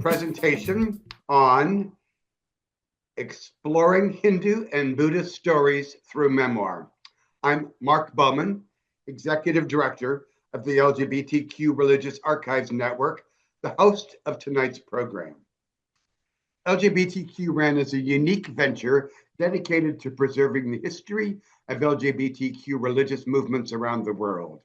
presentation on exploring Hindu and Buddhist stories through memoir. I'm Mark Bowman, Executive Director of the LGBTQ Religious Archives Network, the host of tonight's program. LGBTQ RAN is a unique venture dedicated to preserving the history of LGBTQ religious movements around the world.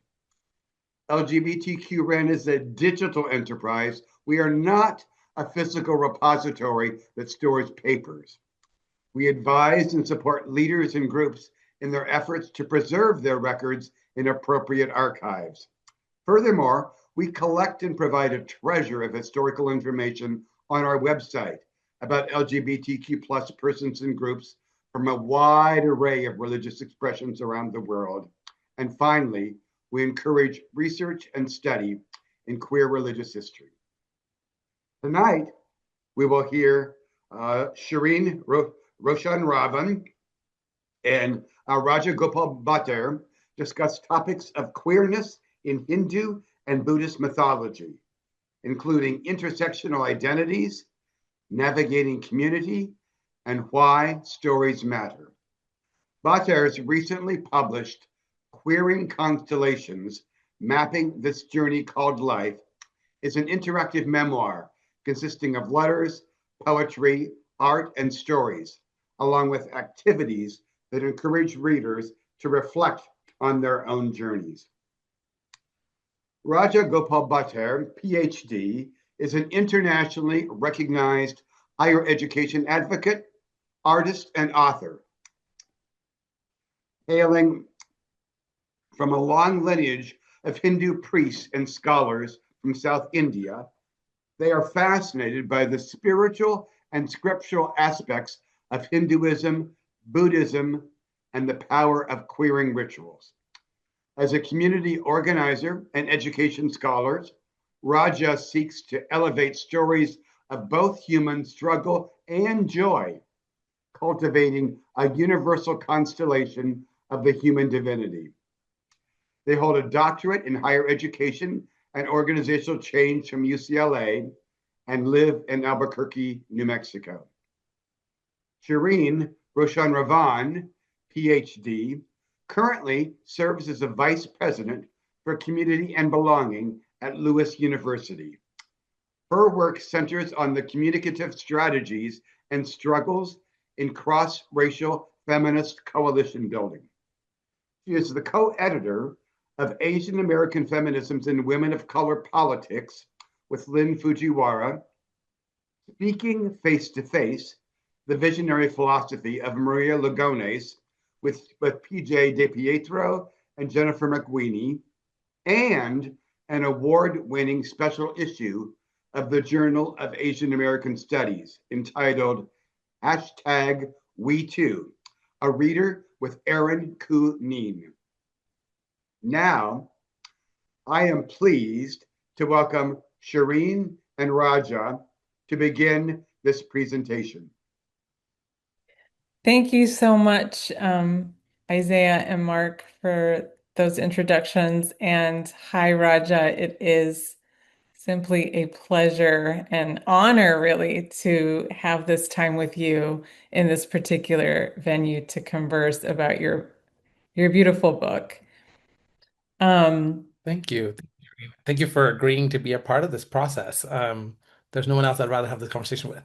LGBTQ RAN is a digital enterprise. We are not a physical repository that stores papers. We advise and support leaders and groups in their efforts to preserve their records in appropriate archives. Furthermore, we collect and provide a treasure of historical information on our website about LGBTQ plus persons and groups from a wide array of religious expressions around the world. And finally, we encourage research and study in queer religious history. Tonight, we will hear Shireen Roshanravan and Raja Gopal Bhattar discuss topics of queerness in Hindu and Buddhist mythology, including intersectional identities, navigating community, and why stories matter. Bhattar's recently published Queering Constellations, Mapping This Journey Called Life, is an interactive memoir consisting of letters, poetry, art, and stories, along with activities that encourage readers to reflect on their own journeys. Raja Gopal Bhattar, PhD, is an internationally recognized higher education advocate, artist, and author. Hailing from a long lineage of Hindu priests and scholars from South India, they are fascinated by the spiritual and scriptural aspects of Hinduism, Buddhism, and the power of queering rituals. As a community organizer and education scholar, Raja seeks to elevate stories of both human struggle and joy, cultivating a universal constellation of the human divinity. They hold a doctorate in higher education and organizational change from UCLA and live in Albuquerque, New Mexico. Shireen Roshanravan, PhD, currently serves as a vice president for community and belonging at Lewis University. Her work centers on the communicative strategies and struggles in cross-racial feminist coalition building. She is the co-editor of Asian American Feminisms and Women of Color Politics with Lynn Fujiwara, Speaking Face to Face, the Visionary Philosophy of Maria Lugones with PJ DePietro and Jennifer McWeeny, and an award-winning special issue of the Journal of Asian American Studies entitled #WeToo, a reader with Aaron Koo Neen. Now, I am pleased to welcome Shireen and Raja to begin this presentation. Thank you so much, Isaiah and Mark, for those introductions. And hi, Raja. It is simply a pleasure and honor, really, to have this time with you in this particular venue to converse about your beautiful book. Thank you. Thank you for agreeing to be a part of this process. There's no one else I'd rather have this conversation with.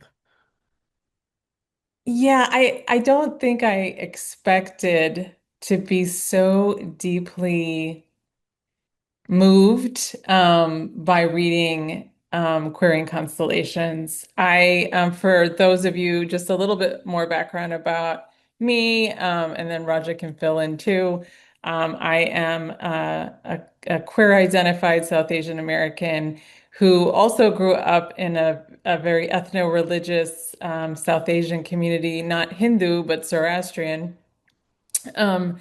Yeah, I don't think I expected to be so deeply moved by reading Queering Constellations. For those of you, just a little bit more background about me, and then Raja can fill in too. I am a queer identified South Asian American who also grew up in a very ethno-religious South Asian community, not Hindu, but Zoroastrian. Um,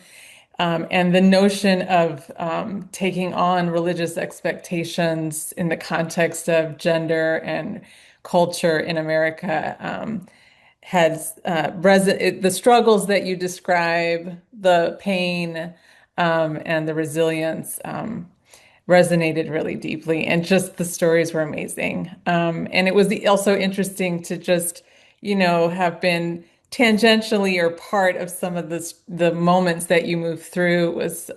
and the notion of taking on religious expectations in the context of gender and culture in America has the struggles that you describe, the pain and the resilience resonated really deeply, and just the stories were amazing. And it was also interesting to just, have been tangentially or part of some of the moments that you move through was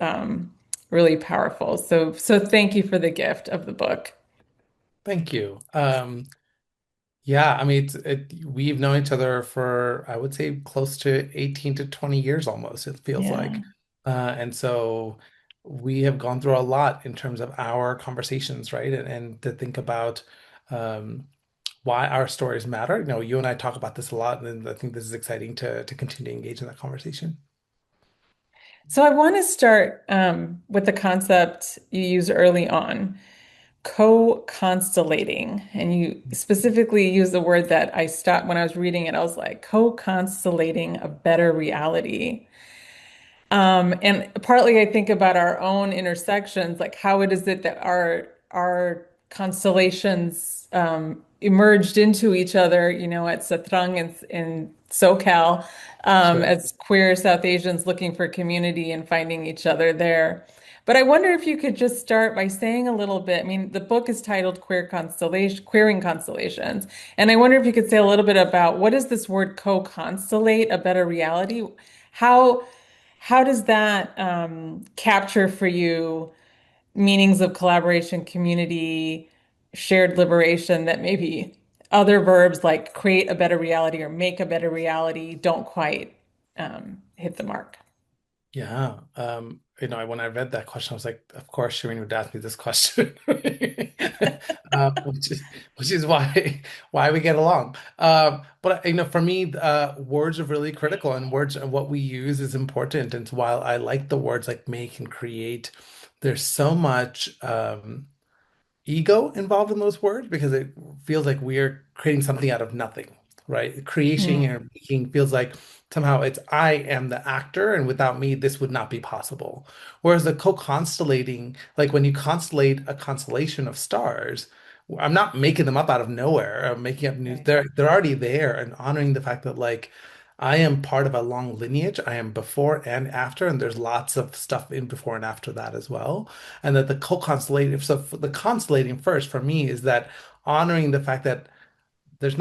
really powerful. So thank you for the gift of the book. Thank you. Yeah, I mean, we've known each other for, I would say, close to 18 to 20 years almost, it feels Yeah. like. And so we have gone through a lot in terms of our conversations, right? And to think about um, why our stories matter. You and I talk about this a lot, and I think this is exciting to continue to engage in that conversation. So I want to start with the concept you use early on, co-constellating. And you specifically use the word that I stopped when I was reading it. I was like, co-constellating a better reality. And partly I think about our own intersections, like how it is it that our constellations emerged into each other, at Satrang in SoCal, Sure. as queer South Asians looking for community and finding each other there. But I wonder if you could just start by saying a little bit. I mean, the book is titled Queering Constellations. And I wonder if you could say a little bit about what is this word co-constellate, a better reality? How how does that capture for you meanings of collaboration, community, shared liberation that maybe other verbs like create a better reality or make a better reality don't quite hit the mark? Yeah. When I read that question, I was like, of course, Shireen would ask me this question, which is why we get along. But for me, words are really critical, and words and what we use is important. And so while I like the words like make and create, there's so much. Ego involved in those words because it feels like we're creating something out of nothing, right? Creating Mm, and making feels like somehow it's I am the actor, and without me, this would not be possible. Whereas the co-constellating, like when you constellate a constellation of stars, I'm not making them up out of nowhere. I'm making up news. right. They're already there, and honoring the fact that like I am part of a long lineage. I am before and after, and there's lots of stuff in before and after that as well, and that the co-constellative, so the constellating first for me is that honoring the fact that there's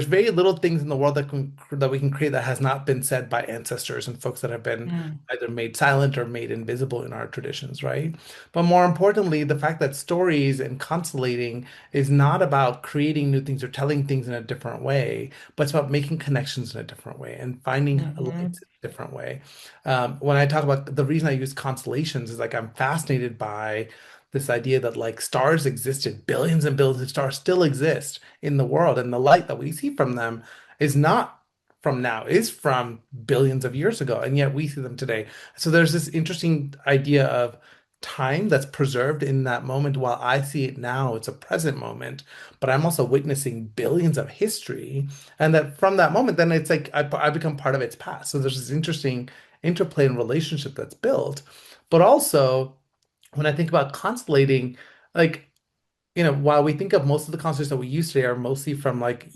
very little things in the world that we can create that has not been said by ancestors and folks that have been Mm, either made silent or made invisible in our traditions, right? But more importantly, the fact that stories and constellating is not about creating new things or telling things in a different way, but it's about making connections in a different way and finding mhm, lights in a different way. When I talk about the reason I use constellations is like I'm fascinated by this idea that like stars existed, billions and billions of stars still exist in the world, and the light that we see from them is not from now, is from billions of years ago, and yet we see them today. So there's this interesting idea of time that's preserved in that moment. While I see it now, it's a present moment, but I'm also witnessing billions of history, and that from that moment, then it's like I become part of its past. So there's this interesting interplay and relationship that's built, but also when I think about constellating, like, while we think of most of the concerts that we use today are mostly from like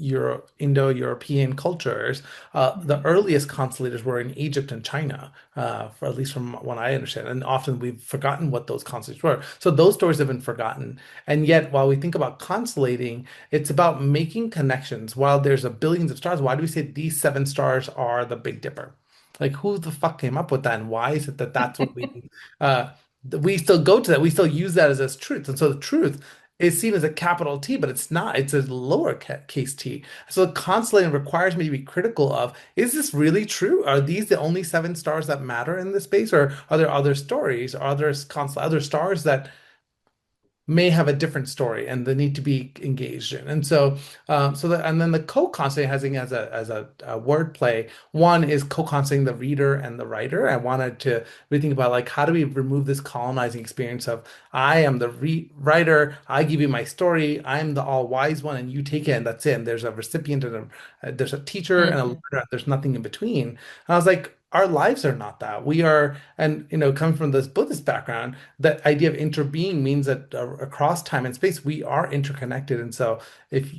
Indo-European cultures, the mhm, earliest constellators were in Egypt and China, for at least from what I understand. And often we've forgotten what those constellations were. So those stories have been forgotten. And yet, while we think about constellating, it's about making connections. While there's a billions of stars, why do we say these seven stars are the Big Dipper? Like, who the fuck came up with that? And why is it that that's what uh, we still go to that? We still use that as truth. And so the truth is seen as a capital T, but it's not. It's a lower case t. So constellating requires me to be critical of, is this really true? Are these the only seven stars that matter in this space? Or are there other stories? Are there other stars that may have a different story and they need to be engaged in. And so, and then the co-constellating as a word play. One is co-constellating the reader and the writer. I wanted to really think about like how do we remove this colonizing experience of I am the writer, I give you my story, I'm the all wise one, and you take it, and that's it. And there's a recipient and there's a teacher and a learner. mhm, There's nothing in between. And I was like, our lives are not that. We are, and coming from this Buddhist background, that idea of interbeing means that across time and space, we are interconnected. And so,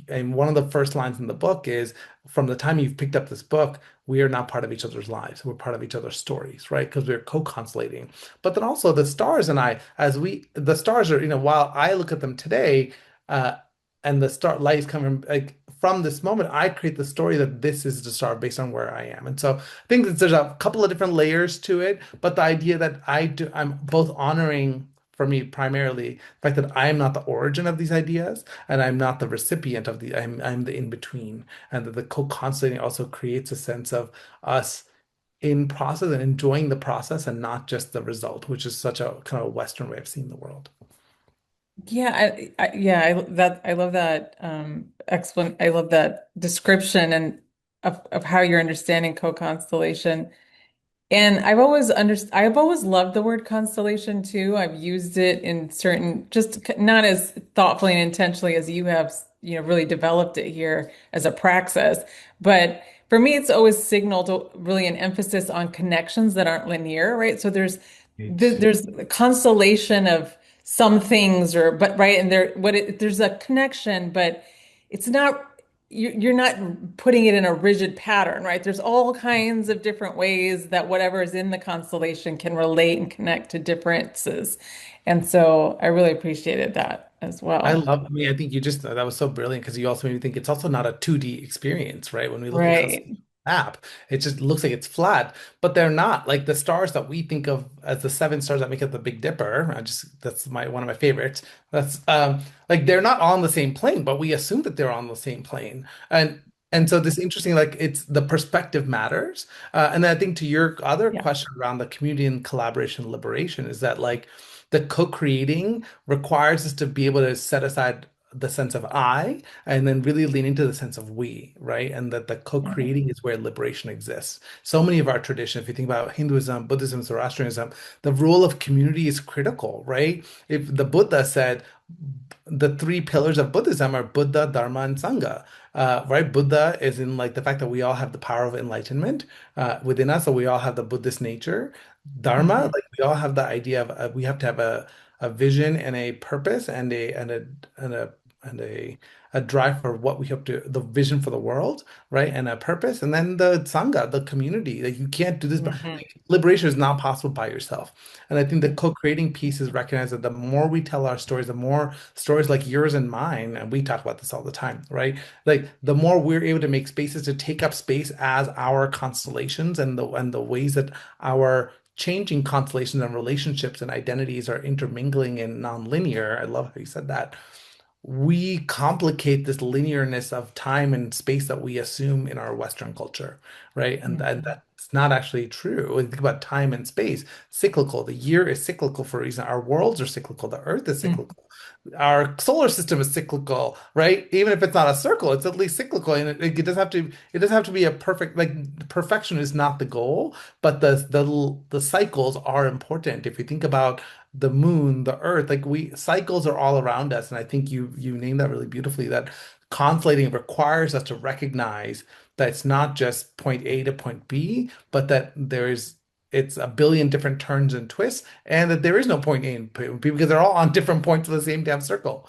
and one of the first lines in the book is, from the time you've picked up this book, we are now part of each other's lives. We're part of each other's stories, right? Because we're co-constellating. But then also the stars and I, the stars are, while I look at them today, uh, and the star light is coming like from this moment, I create the story that this is the star based on where I am. And so I think that there's a couple of different layers to it, but the idea that I'm both honoring, for me primarily, the fact that I'm not the origin of these ideas and I'm not the recipient of I'm the in between, and that the co-constellating also creates a sense of us in process and enjoying the process and not just the result, which is such a kind of Western way of seeing the world. Yeah, I love that I love that description and of how you're understanding co-constellation. And I've always loved the word constellation too. I've used it in certain, not as thoughtfully and intentionally as you have, really developed it here as a praxis. But for me, it's always signaled really an emphasis on connections that aren't linear, right? So It's there's a constellation of some things, but right, and there's a connection, but it's not. You're not putting it in a rigid pattern, right? There's all kinds of different ways that whatever is in the constellation can relate and connect to differences. And so I really appreciated that as well. I mean, I think you just, that was so brilliant because you also made me think it's also not a 2D experience, right? When we look at Right. constellation map, it just looks like it's flat, but they're not. Like the stars that we think of as the seven stars that make up the Big Dipper, that's one of my favorites. That's like they're not on the same plane, but we assume that they're on the same plane. And so this interesting, like it's the perspective matters. And then I think to your other Yeah. question around the community and collaboration and liberation is that like the co-creating requires us to be able to set aside the sense of I and then really lean into the sense of we, right? And that the Mhm. co-creating is where liberation exists. So many of our traditions, if you think about Hinduism, Buddhism, Zoroastrianism, the role of community is critical, right? If the Buddha said the three pillars of Buddhism are Buddha, Dharma, and Sangha, right? Buddha is in like the fact that we all have the power of enlightenment within us, so we all have the Buddhist nature. Dharma, Mhm. like we all have the idea of we have to have a vision and a purpose and a and a drive for what we hope to the vision for the world, right? And a purpose, and then the sangha, the community. Like you can't do this, but Mhm. like, liberation is not possible by yourself. And I think the co-creating piece is recognize that the more we tell our stories, the more stories like yours and mine, and we talk about this all the time, right? Like the more we're able to make spaces to take up space as our constellations and the ways that our changing constellations and relationships and identities are intermingling and non-linear. I love how you said that. We complicate this linearness of time and space that we assume in our Western culture, right? And Mhm. that's not actually true. When you think about time and space, cyclical. The year is cyclical for a reason. Our worlds are cyclical. The earth is Mhm. cyclical. Our solar system is cyclical, right? Even if it's not a circle, it's at least cyclical, and it doesn't have to. It doesn't have to be a perfect. Like perfection is not the goal, but the cycles are important. If you think about the moon, the earth, like we cycles are all around us, and I think you named that really beautifully. That constellating requires us to recognize that it's not just point A to point B, but that there's it's a billion different turns and twists, and that there is no point A and point B because they're all on different points of the same damn circle.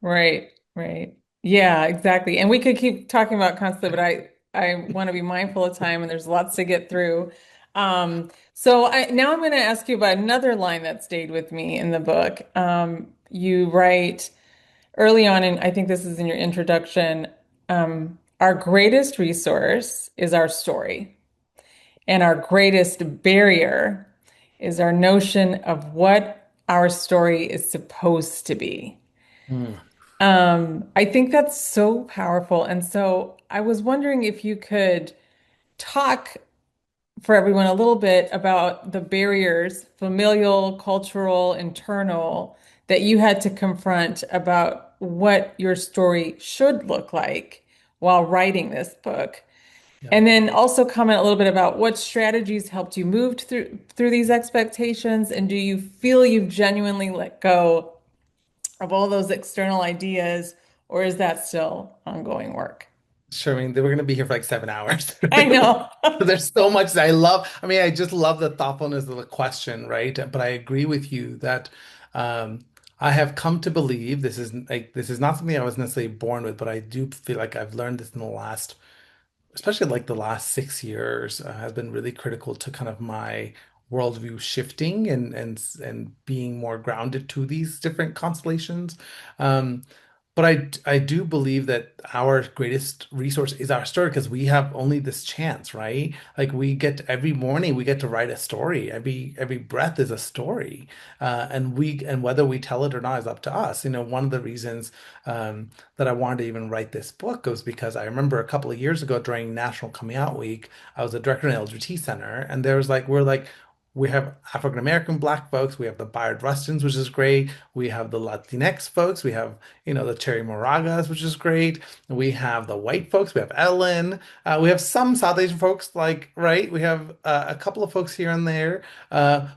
Right, right. Yeah, exactly. And we could keep talking about constantly, but I want to be mindful of time and there's lots to get through. Now I'm going to ask you about another line that stayed with me in the book. You write early on, and I think this is in your introduction, our greatest resource is our story, and our greatest barrier is our notion of what our story is supposed to be. Mm. I think that's so powerful. And so I was wondering if you could talk for everyone a little bit about the barriers, familial, cultural, internal, that you had to confront about what your story should look like while writing this book. Yeah. And then also comment a little bit about what strategies helped you move through these expectations, and do you feel you've genuinely let go of all those external ideas, or is that still ongoing work? Sure, I mean, we're going to be here for like 7 hours. I know. There's so much that I love. I mean, I just love the thoughtfulness of the question, right? But I agree with you that um, I have come to believe this is not something I was necessarily born with, but I do feel like I've learned this in the last, especially like the last 6 years, has been really critical to kind of my worldview shifting and being more grounded to these different constellations. Um, but I do believe that our greatest resource is our story because we have only this chance, right? Like we get every morning we get to write a story. Every breath is a story, and whether we tell it or not is up to us. You know, one of the reasons that I wanted to even write this book was because I remember a couple of years ago during National Coming Out Week, I was a director in an LGBT center, and there was like we have African American Black folks, we have the Bayard Rustins, which is great. We have the Latinx folks, we have the Cherry Moragas, which is great. We have the white folks, we have Ellen, we have some South Asian folks, like right. We have a couple of folks here and there, but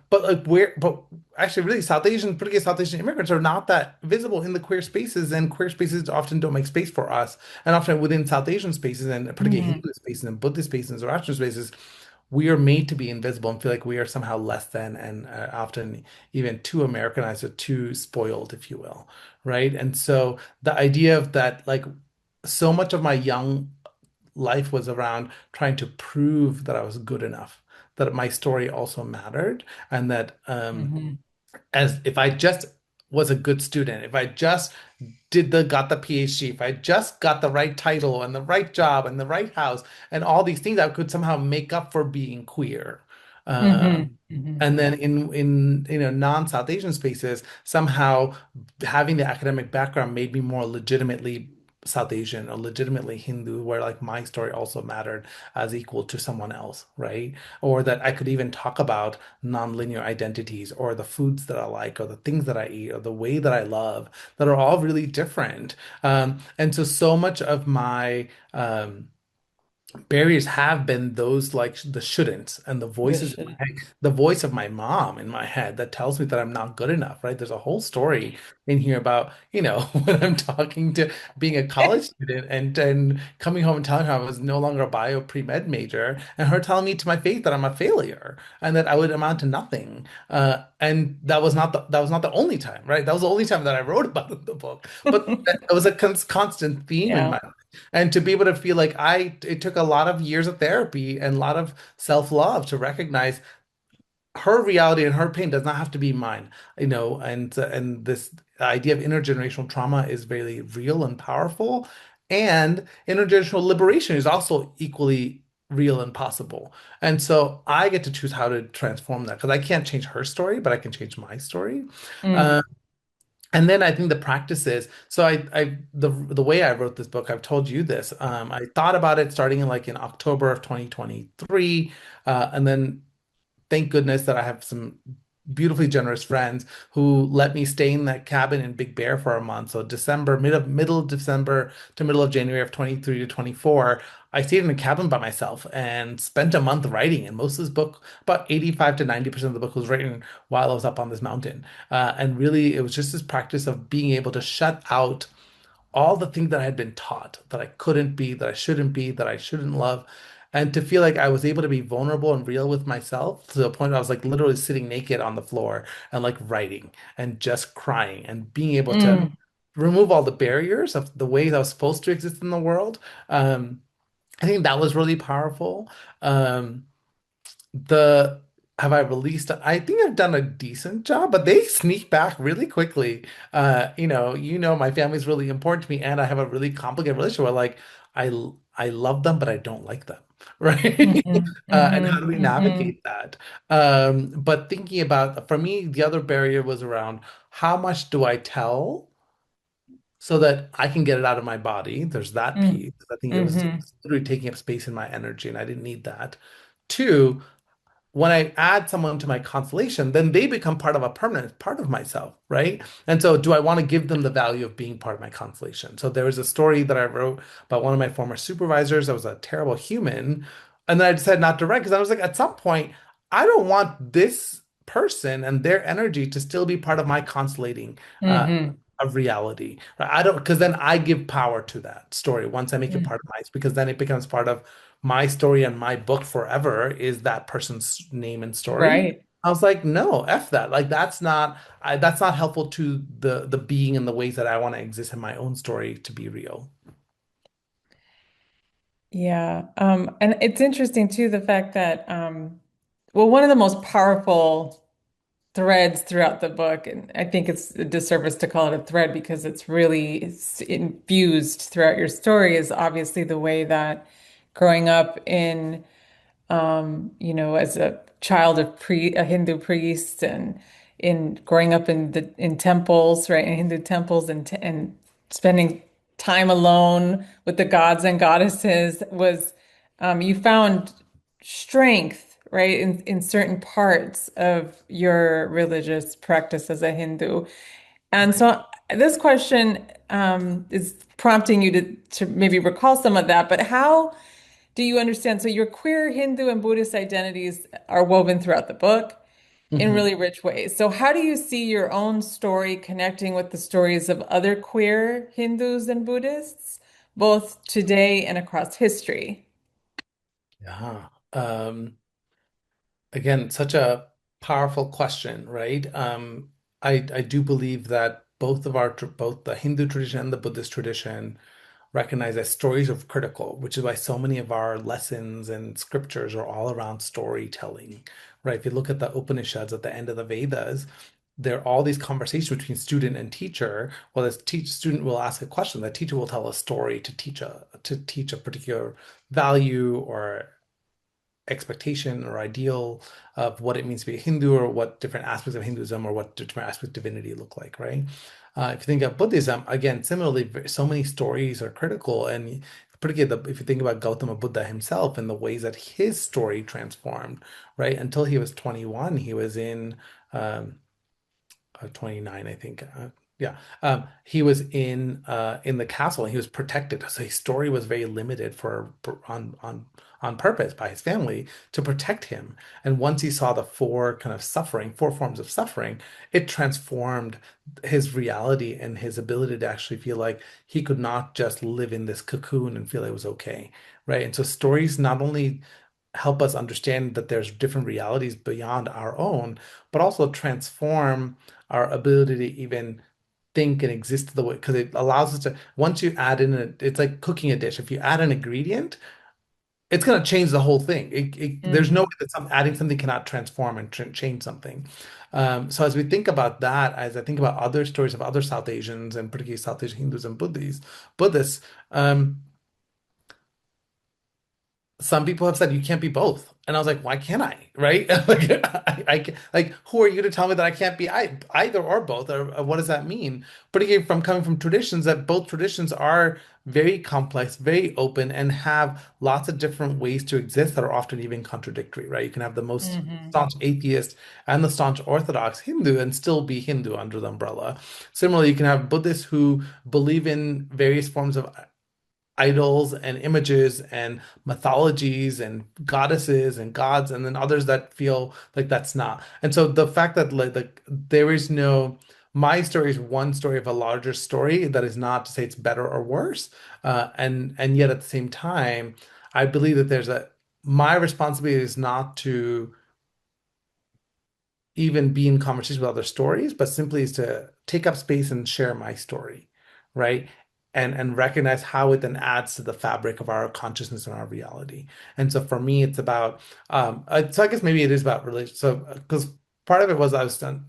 actually really South Asian, particularly South Asian immigrants are not that visible in the queer spaces, and queer spaces often don't make space for us. And often within South Asian spaces, and particularly Mhm. Hindu spaces and Buddhist spaces and Zoroastrian spaces, we are made to be invisible and feel like we are somehow less than, and often even too Americanized or too spoiled, if you will, right? And so the idea of that, like so much of my young life was around trying to prove that I was good enough, that my story also mattered, and that Mhm. as if I just was a good student, if I just got the PhD, if I just got the right title and the right job and the right house and all these things, I could somehow make up for being queer. Mhm. Mhm. And then in non-South Asian spaces, somehow having the academic background made me more legitimately South Asian or legitimately Hindu, where like my story also mattered as equal to someone else, right? Or that I could even talk about non-linear identities or the foods that I like or the things that I eat or the way that I love that are all really different. And so much of my barriers have been those like the shouldn'ts and the The voices in my shit. head, the voice of my mom in my head that tells me that I'm not good enough, right? There's a whole story in here about, when I'm talking to being a college student and coming home and telling her I was no longer a bio pre-med major and her telling me to my face that I'm a failure and that I would amount to nothing. And that was not the only time, right? That was the only time that I wrote about it in the book. But it was a constant theme in Yeah. my life. And to be able to feel like it took a lot of years of therapy and a lot of self-love to recognize her reality and her pain does not have to be mine, and this idea of intergenerational trauma is very real and powerful, and intergenerational liberation is also equally real and possible. And so I get to choose how to transform that because I can't change her story, but I can change my story. Mm. Uh, and then I think the practice is so the way I wrote this book, I've told you this. I thought about it starting in October of 2023, and then thank goodness that I have some beautifully generous friends who let me stay in that cabin in Big Bear for a month. So middle of December to middle of January of 23 to 24, I stayed in a cabin by myself and spent a month writing. And most of this book, about 85 to 90% of the book was written while I was up on this mountain. And really, it was just this practice of being able to shut out all the things that I had been taught that I couldn't be, that I shouldn't love, and to feel like I was able to be vulnerable and real with myself to the point where I was like literally sitting naked on the floor and like writing and just crying and being able to Mm. remove all the barriers of the ways I was supposed to exist in the world. I think that was really powerful. Um, the have I released? I think I've done a decent job, but they sneak back really quickly. My family's really important to me, and I have a really complicated relationship where like I love them, but I don't like them, right? Mhm. And how Mhm. do we Mhm. navigate that? But thinking about for me, the other barrier was around how much do I tell so that I can get it out of my body. There's that Mm. piece. I think it Mhm. was literally taking up space in my energy, and I didn't need that. Two, when I add someone to my constellation, then they become part of a permanent part of myself, right? And so, do I want to give them the value of being part of my constellation? So, there was a story that I wrote about one of my former supervisors that was a terrible human. And then I decided not to write because I was like, at some point, I don't want this person and their energy to still be part of my constellating uh, Mhm. of reality. Right? I don't, because then I give power to that story once I make it Mm. part of my, because then it becomes part of my story and my book forever is that person's name and story. Right. I was like, no, F that. Like that's not helpful to the being and the ways that I want to exist in my own story to be real. Yeah. And it's interesting too, the fact that well, one of the most powerful threads throughout the book, and I think it's a disservice to call it a thread because it's infused throughout your story, is obviously the way that growing up in as a child of a Hindu priest and in growing up in temples, right, in Hindu temples and spending time alone with the gods and goddesses was you found strength, right, in certain parts of your religious practice as a Hindu. And Right. so this question is prompting you to maybe recall some of that, but how do you understand? So your queer Hindu and Buddhist identities are woven throughout the book in Mhm. really rich ways. So how do you see your own story connecting with the stories of other queer Hindus and Buddhists, both today and across history? Yeah. Again, such a powerful question, right? I do believe that both the Hindu tradition and the Buddhist tradition recognize that stories are critical, which is why so many of our lessons and scriptures are all around storytelling, right? If you look at the Upanishads at the end of the Vedas, there are all these conversations between student and teacher. Well, this student will ask a question, the teacher will tell a story to teach a particular value or expectation or ideal of what it means to be a Hindu or what different aspects of Hinduism or what different aspects of divinity look like, right? If you think of Buddhism, again, similarly, so many stories are critical. And particularly if you think about Gautama Buddha himself and the ways that his story transformed, right? Until he was 21, he was in um, 29, I think. Yeah, he was in the castle and he was protected. So his story was very limited on purpose by his family to protect him. And once he saw the four forms of suffering, it transformed his reality and his ability to actually feel like he could not just live in this cocoon and feel it was okay, right? And so stories not only help us understand that there's different realities beyond our own, but also transform our ability to even think and exist the way because it allows us to once you add in it's like cooking a dish. If you add an ingredient, it's going to change the whole thing. There's no way Mhm. that adding something cannot transform and change something. So as we think about that, as I think about other stories of other South Asians and particularly South Asian Hindus and Buddhists, some people have said you can't be both. And I was like, why can't I? Right? Like, like, who are you to tell me that I can't be either or both? Or what does that mean? Particularly from coming from traditions that both traditions are very complex, very open, and have lots of different ways to exist that are often even contradictory, right? You can have the most Mhm. staunch atheist and the staunch Orthodox Hindu and still be Hindu under the umbrella. Similarly, you can have Buddhists who believe in various forms of idols and images and mythologies and goddesses and gods, and then others that feel like that's not. And so the fact that there is no my story is one story of a larger story that is not to say it's better or worse, and yet at the same time, I believe that there's a my responsibility is not to even be in conversation with other stories, but simply is to take up space and share my story, right? And recognize how it then adds to the fabric of our consciousness and our reality. And so for me, it's about so I guess maybe it is about religion. So because part of it was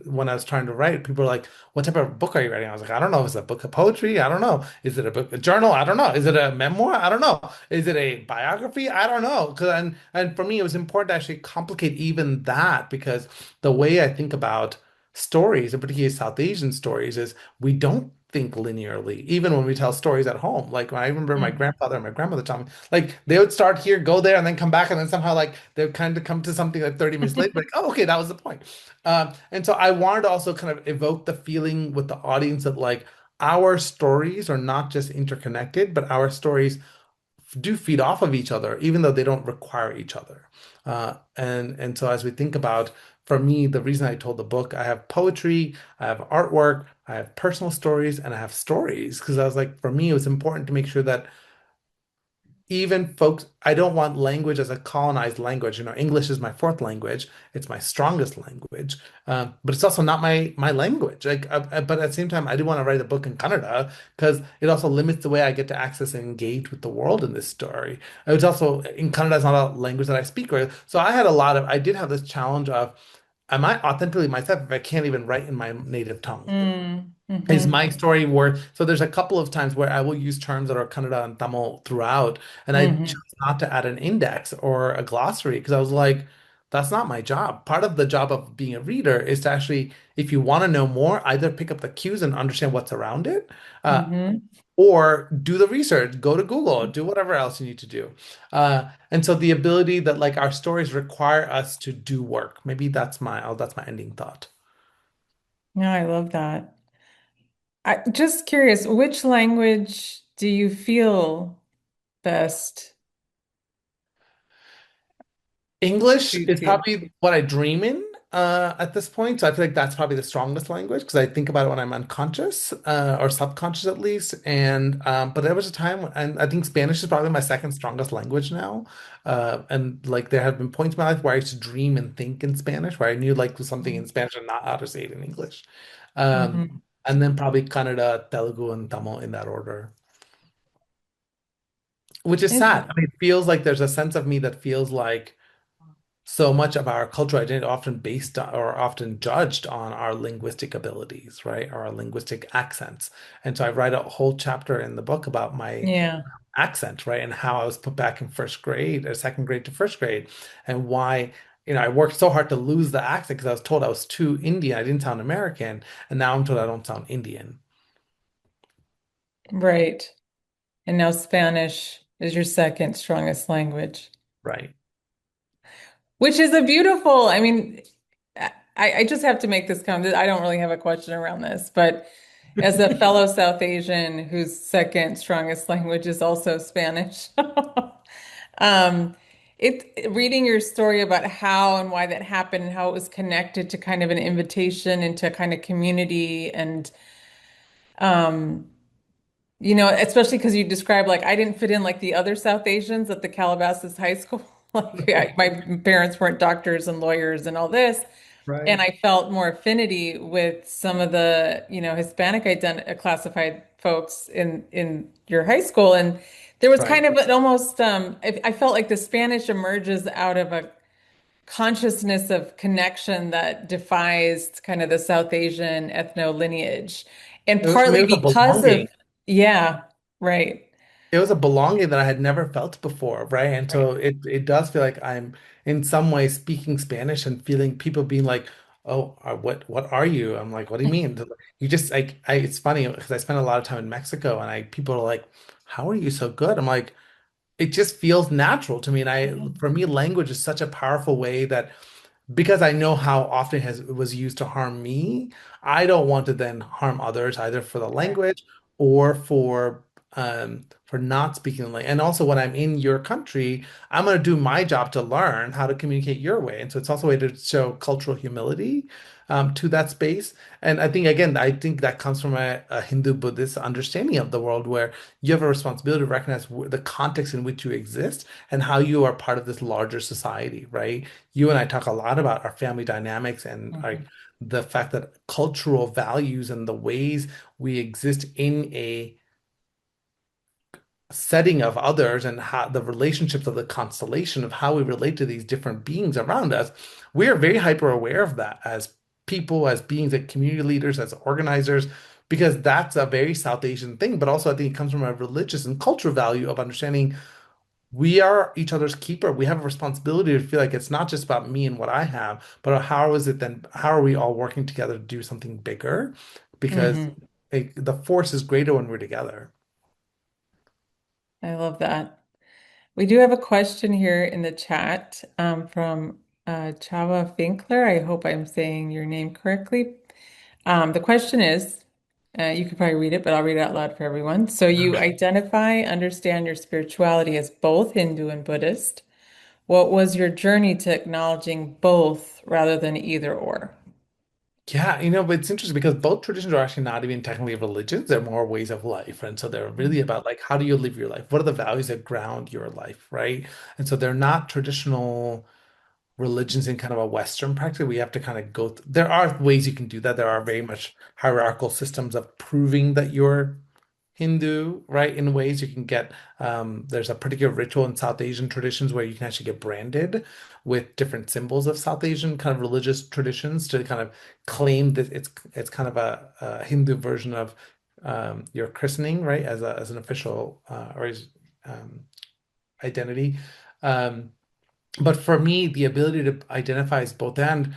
when I was trying to write, people were like, "What type of book are you writing?" I was like, "I don't know. Is it a book of poetry? I don't know. Is it a journal? I don't know. Is it a memoir? I don't know. Is it a biography? I don't know." Because and for me, it was important to actually complicate even that because the way I think about stories, and particularly South Asian stories, is we don't think linearly, even when we tell stories at home. Like when I remember my Mhm. grandfather and my grandmother telling me, like they would start here, go there, and then come back, and then somehow like they would kind of come to something like 30 minutes later, like, oh, okay, that was the point. And so I wanted to also kind of evoke the feeling with the audience that like our stories are not just interconnected, but our stories do feed off of each other, even though they don't require each other. And so as we think about, for me, the reason I told the book, I have poetry, I have artwork, I have personal stories, and I have stories. Because I was like, for me, it was important to make sure that even folks, I don't want language as a colonized language. You know, English is my fourth language. It's my strongest language, but it's also not my language. Like, but at the same time, I do want to write a book in Kannada because it also limits the way I get to access and engage with the world in this story. It's also in Kannada is not a language that I speak, right? So I did have this challenge of, am I authentically myself if I can't even write in my native tongue? Mm, Is hmm my story worth? So there's a couple of times where I will use terms that are Kannada and Tamil throughout, and I chose hmm not to add an index or a glossary because I was like, that's not my job. Part of the job of being a reader is to actually, if you want to know more, either pick up the cues and understand what's around it, uh, hmm or do the research, go to Google, do whatever else you need to do. And so the ability that like our stories require us to do work. Maybe that's my ending thought. No, I love that. I just curious, which language do you feel best English suits is you? probably what I dream in at this point. So I feel like that's probably the strongest language because I think about it when I'm unconscious or subconscious at least. And but there was a time, and I think Spanish is probably my second strongest language now. And like there have been points in my life where I used to dream and think in Spanish, where I knew like something in Spanish and not how to say it in English. Um, Hmm and then probably Kannada, Telugu, and Tamil in that order. Which is sad. I mean, it feels like there's a sense of me that feels like so much of our cultural identity often based on, or often judged on our linguistic abilities, right? Or our linguistic accents. And so I write a whole chapter in the book about my Yeah, accent, right? And how I was put back in first grade or second grade to first grade and why, I worked so hard to lose the accent because I was told I was too Indian. I didn't sound American. And now I'm told I don't sound Indian, right. And now Spanish is your second strongest language, right? which is a beautiful, I mean, I just have to make this comment. I don't really have a question around this, but as a fellow South Asian whose second strongest language is also Spanish, um, reading your story about how and why that happened and how it was connected to kind of an invitation into kind of community and um, especially because you described like I didn't fit in like the other South Asians at the Calabasas High School. Like my parents weren't doctors and lawyers and all this. And Right. I felt more affinity with some of the, Hispanic ident classified folks in your high school. And there was Right. kind of an almost I felt like the Spanish emerges out of a consciousness of connection that defies kind of the South Asian ethno lineage. And I mean, partly it was a because of, belonging. yeah, right. It was a belonging that I had never felt before, right? And Right. so it does feel like I'm in some way speaking Spanish and feeling people being like, "Oh, what are you?" I'm like, "What do you mean?" They're like, You just like I it's funny because I spent a lot of time in Mexico and I people are like, "How are you so good?" I'm like, it just feels natural to me. And for me, language is such a powerful way that because I know how often it was used to harm me, I don't want to then harm others either for the Right. language or for not speaking the language. And also when I'm in your country, I'm going to do my job to learn how to communicate your way. And so it's also a way to show cultural humility to that space. And I think that comes from a Hindu Buddhist understanding of the world where you have a responsibility to recognize the context in which you exist and how you are part of this larger society, right? You and I talk a lot about our family dynamics and like Mhm. the fact that cultural values and the ways we exist in a setting of others and how the relationships of the constellation of how we relate to these different beings around us, we are very hyper aware of that as people, as beings, as community leaders, as organizers, because that's a very South Asian thing. But also, I think it comes from a religious and cultural value of understanding we are each other's keeper. We have a responsibility to feel like it's not just about me and what I have, but how are we all working together to do something bigger? Because Mhm. the force is greater when we're together. I love that. We do have a question here in the chat from Chava Finkler. I hope I'm saying your name correctly. The question is, You could probably read it, but I'll read it out loud for everyone. So you identify, understand your spirituality as both Hindu and Buddhist. What was your journey to acknowledging both rather than either or? Yeah, but it's interesting because both traditions are actually not even technically religions. They're more ways of life. And so they're really about like, how do you live your life? What are the values that ground your life, right? And so they're not traditional religions in kind of a Western practice. We have to kind of go there are ways you can do that. There are very much hierarchical systems of proving that you're Hindu, right? In ways you can get, there's a particular ritual in South Asian traditions where you can actually get branded with different symbols of South Asian kind of religious traditions to kind of claim that it's kind of a Hindu version of your christening, right? As an official or as um, identity. Um, but for me, the ability to identify as both and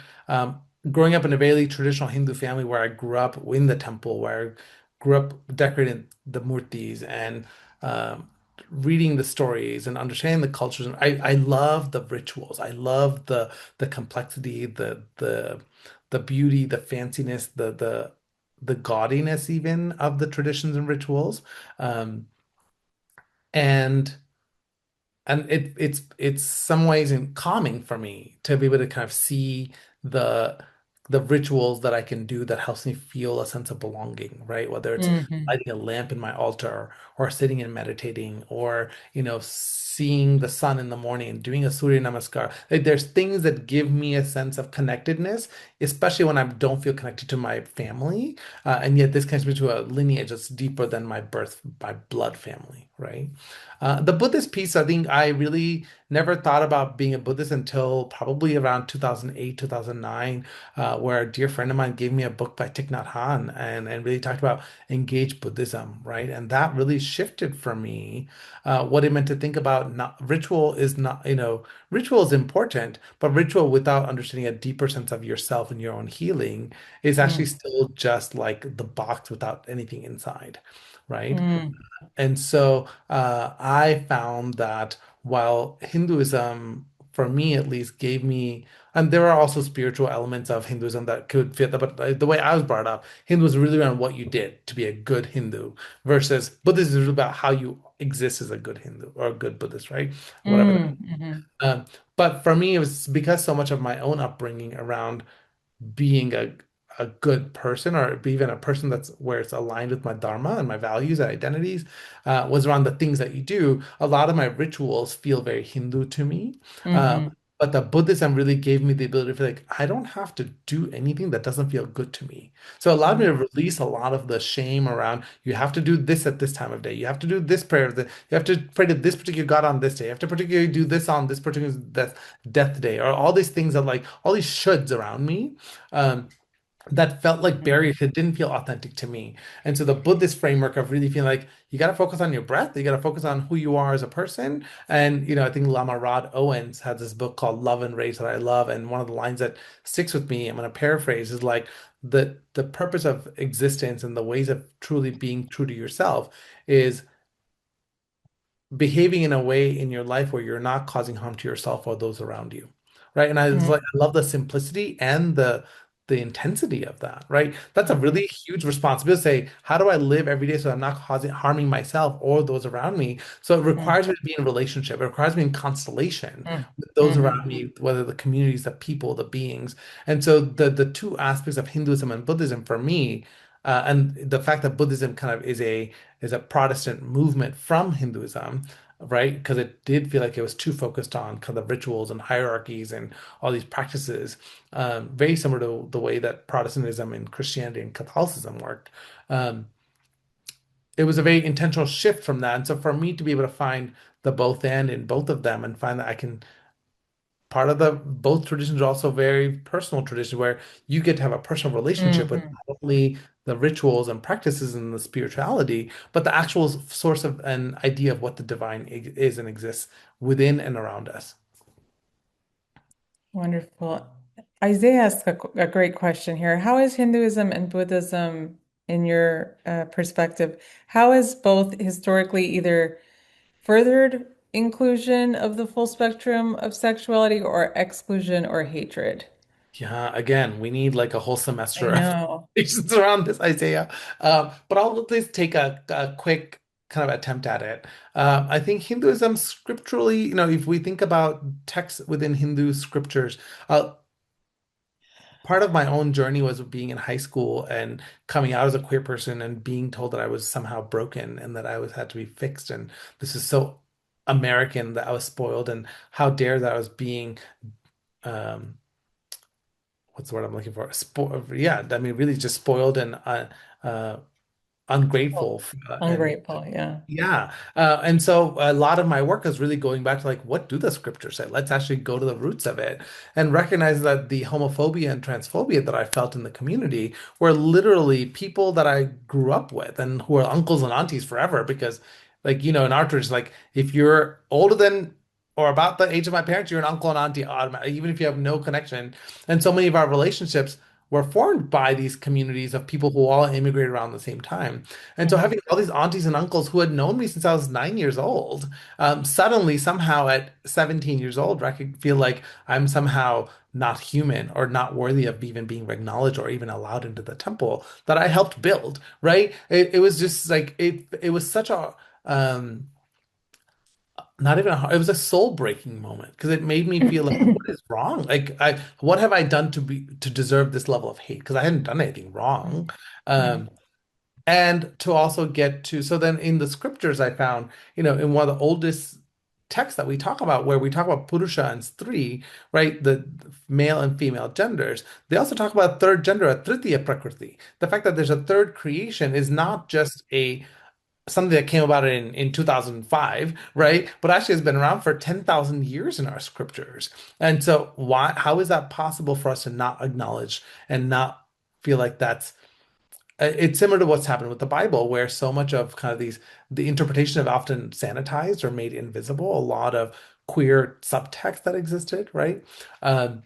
growing up in a very traditional Hindu family where I grew up in the temple, where I grew up decorating the murtis and um, reading the stories and understanding the cultures. And I love the rituals. I love the complexity, the beauty, the fanciness, the gaudiness even of the traditions and rituals. Um, and it's some ways in calming for me to be able to kind of see the the rituals that I can do that helps me feel a sense of belonging, right? Whether it's Hmm. lighting a lamp in my altar or sitting and meditating or, seeing the sun in the morning and doing a Surya Namaskar. Like there's things that give me a sense of connectedness, especially when I don't feel connected to my family. And yet this connects me to a lineage that's deeper than my blood family, right? The Buddhist piece, I think I really never thought about being a Buddhist until probably around 2008, 2009, where a dear friend of mine gave me a book by Thich Nhat Hanh and really talked about engaged Buddhism, right? And that really shifted for me what it meant to think about not, ritual is not, ritual is important, but ritual without understanding a deeper sense of yourself and your own healing is actually still just like the box without anything inside, right? Mm, And so I found that while Hinduism, for me at least, gave me, and there are also spiritual elements of Hinduism that could fit that, but the way I was brought up, Hindu was really around what you did to be a good Hindu versus Buddhism is really about how you exist as a good Hindu or a good Buddhist, right? Whatever that. mhm, Um, but for me, it was because so much of my own upbringing around being a good person or even a person that's where it's aligned with my dharma and my values and identities was around the things that you do. A lot of my rituals feel very Hindu to me. Uh, mhm, but the Buddhism really gave me the ability to feel like I don't have to do anything that doesn't feel good to me. So it allowed me to mhm, release a lot of the shame around you have to do this at this time of day. You have to do this prayer. You have to pray to this particular God on this day. You have to particularly do this on this particular death day, or all these things that like all these shoulds around me um, that felt like mhm, barriers that didn't feel authentic to me. And so the Buddhist framework of really feeling like you got to focus on your breath, you got to focus on who you are as a person. And, I think Lama Rod Owens has this book called Love and Rage that I love. And one of the lines that sticks with me, I'm going to paraphrase, is like the purpose of existence and the ways of truly being true to yourself is behaving in a way in your life where you're not causing harm to yourself or those around you. Right. And I was like, mhm, I love the simplicity and the intensity of that, right? That's a mhm, really huge responsibility to say, how do I live every day so I'm not causing harming myself or those around me? So it mhm, requires me to be in relationship. It requires me in constellation mhm, with those around mhm, me, whether the communities, the people, the beings. And so the two aspects of Hinduism and Buddhism for me, and the fact that Buddhism kind of is a Protestant movement from Hinduism, right? Because it did feel like it was too focused on kind of rituals and hierarchies and all these practices, very similar to the way that Protestantism and Christianity and Catholicism worked. Um, it was a very intentional shift from that. And so for me to be able to find the both and in both of them and find that I can part of the both traditions are also very personal traditions where you get to have a personal relationship with mhm. not only the rituals and practices and the spirituality, but the actual source of an idea of what the divine is and exists within and around us. Wonderful. Isaiah asked a great question here. How is Hinduism and Buddhism, in your perspective, how has both historically either furthered inclusion of the full spectrum of sexuality or exclusion or hatred? Yeah, again, we need like a whole I semester of know. conversations around this, Isaiah. But I'll at least take a quick kind of attempt at it. I think Hinduism scripturally, if we think about texts within Hindu scriptures, uh, part of my own journey was being in high school and coming out as a queer person and being told that I was somehow broken and that I was had to be fixed. And this is so American that I was spoiled, and how dare that I was being um, what's the word I'm looking for? Yeah, I mean, really just spoiled and uh, Oh, ungrateful. And ungrateful. Yeah. yeah. And so a lot of my work is really going back to like, what do the scriptures say? Let's actually go to the roots of it and recognize that the homophobia and transphobia that I felt in the community were literally people that I grew up with and who are uncles and aunties forever. Because, like, in our tradition, like, if you're older than or about the age of my parents, you're an uncle and auntie automatically, even if you have no connection. And so many of our relationships were formed by these communities of people who all immigrated around the same time. And so Hmm. having all these aunties and uncles who had known me since I was 9 years old, suddenly somehow at 17 years old, I could feel like I'm somehow not human or not worthy of even being acknowledged or even allowed into the temple that I helped build, right? It was just like it was such a not even it was a soul breaking moment because it made me feel like what is wrong? Like what have I done to deserve this level of hate? Because I hadn't done anything wrong. Hmm. Um, and to also get to, so then in the scriptures, I found, in one of the oldest texts that we talk about, where we talk about Purusha and Stri, right? The male and female genders. They also talk about a third gender, a Tritiya Prakriti. The fact that there's a third creation is not just a something that came about in 2005, right? But actually has been around for 10,000 years in our scriptures. And so how is that possible for us to not acknowledge and not feel like that's it's similar to what's happened with the Bible, where so much of kind of the interpretation have often sanitized or made invisible a lot of queer subtext that existed, right? Um,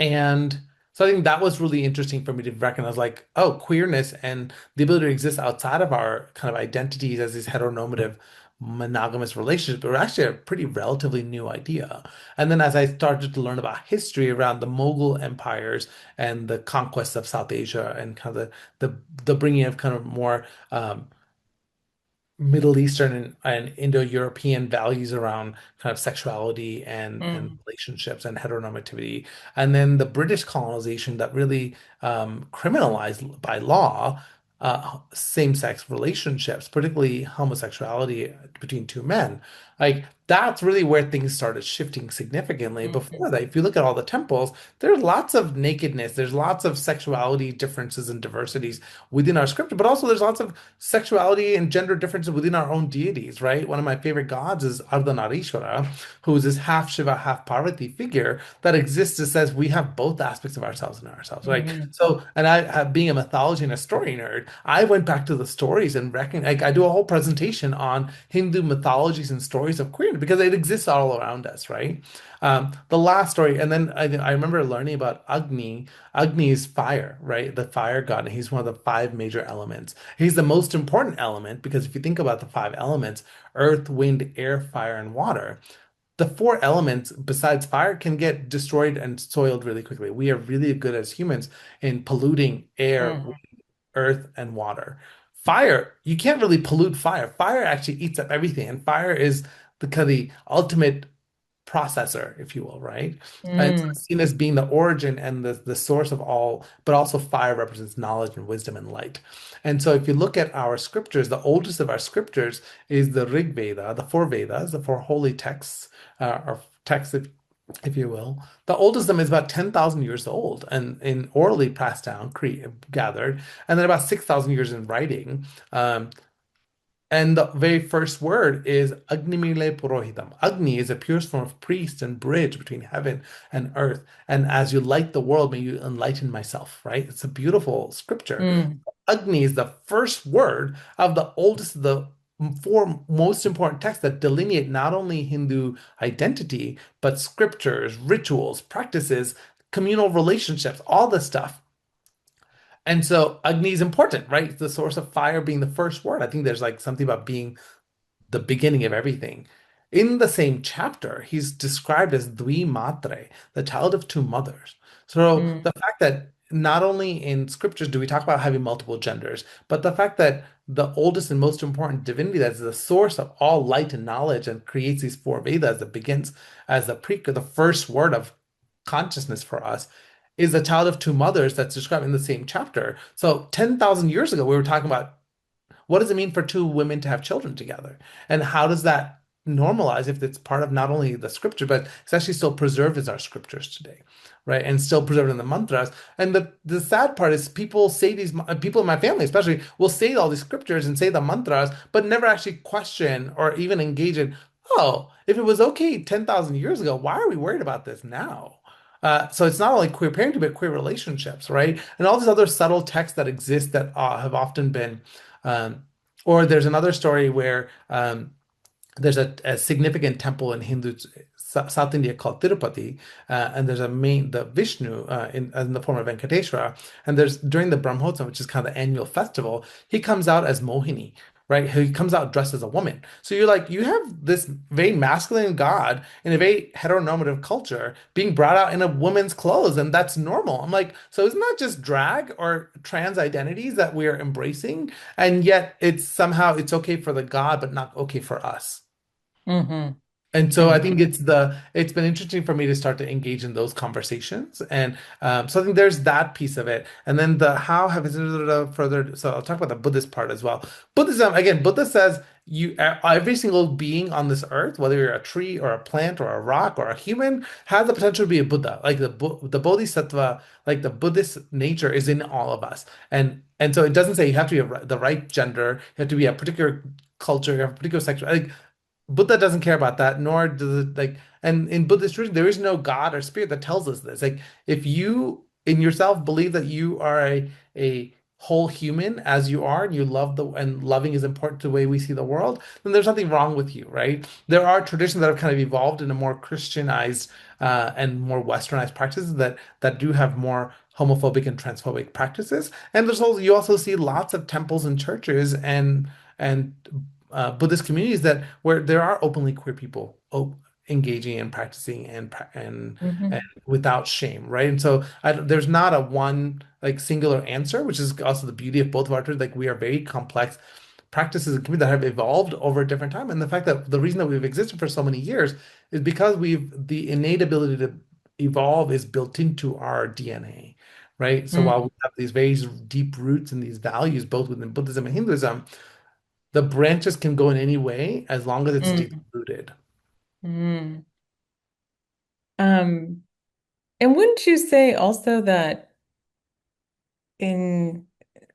and so I think that was really interesting for me to recognize, like, oh, queerness and the ability to exist outside of our kind of identities as these heteronormative monogamous relationships were actually a pretty relatively new idea. And then as I started to learn about history around the Mughal empires and the conquest of South Asia and kind of the bringing of kind of more Middle Eastern and Indo-European values around kind of sexuality and Mm. relationships and heteronormativity, and then the British colonization that really criminalized by law same-sex relationships, particularly homosexuality between two men. Like that's really where things started shifting significantly. Before Mhm. that, if you look at all the temples, there's lots of nakedness, there's lots of sexuality differences and diversities within our scripture, but also there's lots of sexuality and gender differences within our own deities, right? One of my favorite gods is Ardhanarishwara, who is this half Shiva, half Parvati figure that exists that says we have both aspects of ourselves in ourselves, right? Mhm. So, and being a mythology and a story nerd, I went back to the stories and like I do a whole presentation on Hindu mythologies and stories of queerness because it exists all around us, right? The last story, and then I remember learning about Agni. Agni is fire, right? The fire god, and he's one of the five major elements. He's the most important element because if you think about the five elements, earth, wind, air, fire, and water, the four elements besides fire can get destroyed and soiled really quickly. We are really good as humans in polluting air, Mhm. earth, and water. Fire, you can't really pollute fire. Fire actually eats up everything, and fire is the kind of the ultimate processor, if you will, right? And it's Mm. seen as being the origin and the source of all, but also fire represents knowledge and wisdom and light. And so if you look at our scriptures, the oldest of our scriptures is the Rig Veda, the four Vedas, the four holy texts, or texts, if you will. The oldest of them is about 10,000 years old and in orally passed down, gathered, and then about 6,000 years in writing. And the very first word is Agnimile Purohitam. Agni is a pure form of priest and bridge between heaven and earth. And as you light the world, may you enlighten myself, right? It's a beautiful scripture. Mm. Agni is the first word of the oldest of the four most important texts that delineate not only Hindu identity, but scriptures, rituals, practices, communal relationships, all this stuff. And so Agni is important, right? The source of fire being the first word. I think there's like something about being the beginning of everything. in the same chapter, he's described as Dvi Matre, the child of two mothers. So Mm, the fact that not only in scriptures do we talk about having multiple genders, but the fact that the oldest and most important divinity that's the source of all light and knowledge and creates these four Vedas that begins as the first word of consciousness for us is a child of two mothers that's described in the same chapter. So 10,000 years ago, we were talking about what does it mean for two women to have children together? And how does that normalize if it's part of not only the scripture, but it's actually still preserved as our scriptures today, right? And still preserved in the mantras. And the sad part is people say people in my family, especially, will say all these scriptures and say the mantras, but never actually question or even engage in, oh, if it was okay 10,000 years ago, why are we worried about this now? So it's not only queer parenting, but queer relationships, right? And all these other subtle texts that exist that have often been um, or there's another story where there's a significant temple in South India called Tirupati, and there's the Vishnu in the form of Venkateshwara, and there's during the Brahmotsav, which is kind of the annual festival, he comes out as Mohini. Right, he comes out dressed as a woman. So you're like, you have this very masculine god in a very heteronormative culture being brought out in a woman's clothes, and that's normal. I'm like, so isn't that just drag or trans identities that we are embracing? And yet it's okay for the god, but not okay for us. hmm And so I hmm think it's been interesting for me to start to engage in those conversations, and so I think there's that piece of it, and then the how have it further. So I'll talk about the Buddhist part as well. Buddhism again, Buddha says every single being on this earth, whether you're a tree or a plant or a rock or a human, has the potential to be a Buddha. Like the Bodhisattva, like the Buddhist nature is in all of us, and so it doesn't say you have to be the right gender, you have to be a particular culture, you have a particular sexual. Like, Buddha doesn't care about that, nor does it like, and in Buddhist tradition, there is no God or spirit that tells us this. Like, if you in yourself believe that you are a whole human as you are, and you love and loving is important to the way we see the world, then there's nothing wrong with you, right? There are traditions that have kind of evolved in a more Christianized and more westernized practices that do have more homophobic and transphobic practices. And you also see lots of temples and churches and Buddhist communities that where there are openly queer people engaging and practicing and hmm without shame, right? And so there's not a one like singular answer, which is also the beauty of both of our traditions. Like we are very complex practices and communities that have evolved over a different time, and the fact that the reason that we've existed for so many years is because the innate ability to evolve is built into our DNA. Right. So while we have these very deep roots and these values, both within Buddhism and Hinduism, the branches can go in any way as long as it's deeply mm rooted. mm Um, and wouldn't you say also that in,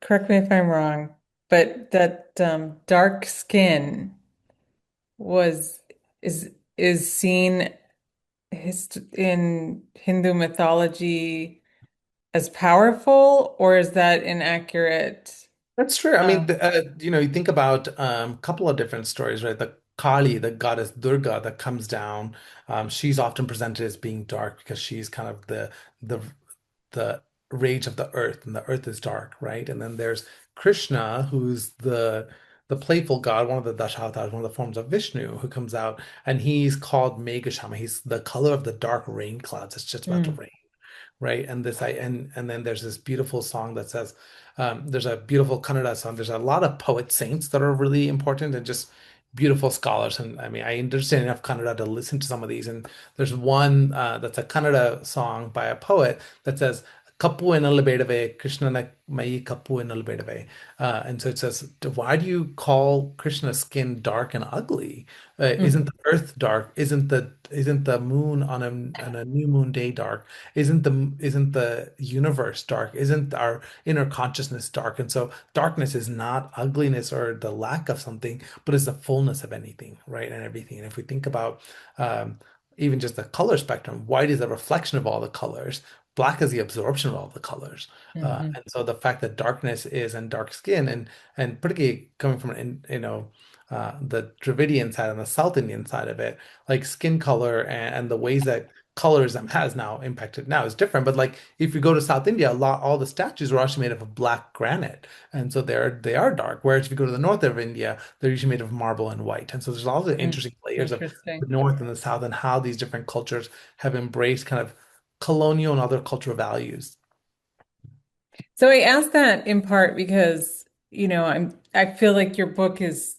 correct me if I'm wrong, but that dark skin was is seen in Hindu mythology as powerful, or is that inaccurate? That's true. I Uh, mean, you think about a couple of different stories, right? The Kali, the goddess Durga that comes down, she's often presented as being dark because she's kind of the the rage of the earth, and the earth is dark, right? And then there's Krishna, who's the playful god, one of the Dashavatars, one of the forms of Vishnu, who comes out, and he's called Meghashama. He's the color of the dark rain clouds. It's just about to mm, rain, right? And then there's this beautiful song that says, there's a beautiful Kannada song. There's a lot of poet saints that are really important and just beautiful scholars. And I mean, I understand enough Kannada to listen to some of these. And there's one that's a Kannada song by a poet that says, Kappu ennalu bedave, Krishnana mai kappu ennalu bedave. And so it says, why do you call Krishna's skin dark and ugly? Isn't the mhm, earth dark? Isn't the moon on a new moon day dark? Isn't the universe dark? Isn't our inner consciousness dark? And so darkness is not ugliness or the lack of something, but it's the fullness of anything, right? And everything. And if we think about um, even just the color spectrum, white is a reflection of all the colors. Black is the absorption of all the colors. mhm, And so the fact that darkness is and dark skin and particularly coming from the Dravidian side and the South Indian side of it, like skin color and the ways that colorism has now impacted now is different. But like if you go to South India, all the statues were actually made of black granite, and so they are dark. Whereas if you go to the north of India, they're usually made of marble and white. And so there's all the Mm, interesting layers of the interesting. north and the south, and how these different cultures have embraced kind of colonial and other cultural values. So I asked that in part because, I feel like your book is,